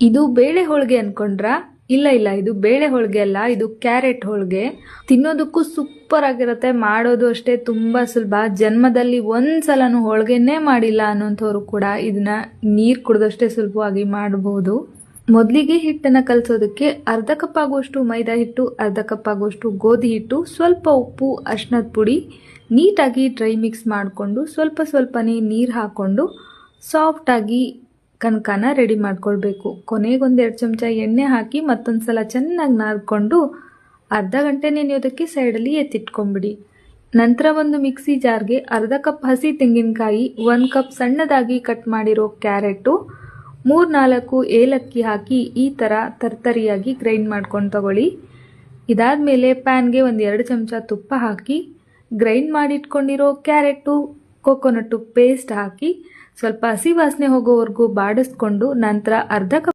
ಇದು ಬೇಳೆ ಹೋಳಿಗೆ ಅನ್ಕೊಂಡ್ರಾ? ಇಲ್ಲ, ಇದು ಬೇಳೆ ಹೋಳಿಗೆ ಅಲ್ಲ, ಇದು ಕ್ಯಾರೆಟ್ ಹೋಳಿಗೆ. ತಿನ್ನೋದಕ್ಕೂ ಸೂಪರ್ ಆಗಿರುತ್ತೆ, ಮಾಡೋದು ಅಷ್ಟೇ ತುಂಬಾ ಸುಲಭ. ಜನ್ಮದಲ್ಲಿ ಒಂದ್ಸಲನೂ ಹೋಳಿಗೆನೇ ಮಾಡಿಲ್ಲ ಅನ್ನೋಂಥವ್ರು ಕೂಡ ಇದನ್ನ ನೀರ್ ಕುಡ್ದಷ್ಟೇ ಸುಲಭವಾಗಿ ಮಾಡಬಹುದು. ಮೊದಲಿಗೆ ಹಿಟ್ಟನ್ನ ಕಲಸೋದಕ್ಕೆ ಅರ್ಧ ಕಪ್ ಆಗುವಷ್ಟು ಮೈದಾ ಹಿಟ್ಟು, ಅರ್ಧ ಕಪ್ ಆಗುವಷ್ಟು ಗೋಧಿ ಹಿಟ್ಟು, ಸ್ವಲ್ಪ ಉಪ್ಪು, ಅರಿಶಿಣದ ಪುಡಿ ನೀಟಾಗಿ ಡ್ರೈ ಮಿಕ್ಸ್ ಮಾಡಿಕೊಂಡು ಸ್ವಲ್ಪನೇ ನೀರು ಹಾಕೊಂಡು ಸಾಫ್ಟ್ ಆಗಿ ಕನಕನ ರೆಡಿ ಮಾಡ್ಕೊಳ್ಬೇಕು. ಕೊನೆಗೊಂದೆರಡು ಚಮಚ ಎಣ್ಣೆ ಹಾಕಿ ಮತ್ತೊಂದ್ಸಲ ಚೆನ್ನಾಗಿ ನಾದ್ಕೊಂಡು ಅರ್ಧ ಗಂಟೆ ನೆನೆಯೋದಕ್ಕೆ ಸೈಡಲ್ಲಿ ಎತ್ತಿಟ್ಕೊಂಡ್ಬಿಡಿ. ನಂತರ ಒಂದು ಮಿಕ್ಸಿ ಜಾರ್ಗೆ ಅರ್ಧ ಕಪ್ ಹಸಿ ತೆಂಗಿನಕಾಯಿ, 1 ಕಪ್ ಸಣ್ಣದಾಗಿ ಕಟ್ ಮಾಡಿರೋ ಕ್ಯಾರೆಟು, 3-4 ಏಲಕ್ಕಿ ಹಾಕಿ ಈ ಥರ ತರ್ತರಿಯಾಗಿ ಗ್ರೈಂಡ್ ಮಾಡ್ಕೊಂಡು ತಗೊಳ್ಳಿ. ಇದಾದಮೇಲೆ ಪ್ಯಾನ್ಗೆ 1-2 ಚಮಚ ತುಪ್ಪ ಹಾಕಿ ಗ್ರೈಂಡ್ ಮಾಡಿಟ್ಕೊಂಡಿರೋ ಕ್ಯಾರೆಟು, ಕೊಕೊನಟ್ಟು ಪೇಸ್ಟ್ ಹಾಕಿ ಸ್ವಲ್ಪ ಹಸಿ ವಾಸನೆ ಹೋಗೋವರೆಗೂ ಬಾಡಿಸ್ಕೊಂಡು ನಂತರ ಅರ್ಧ ಕಪ್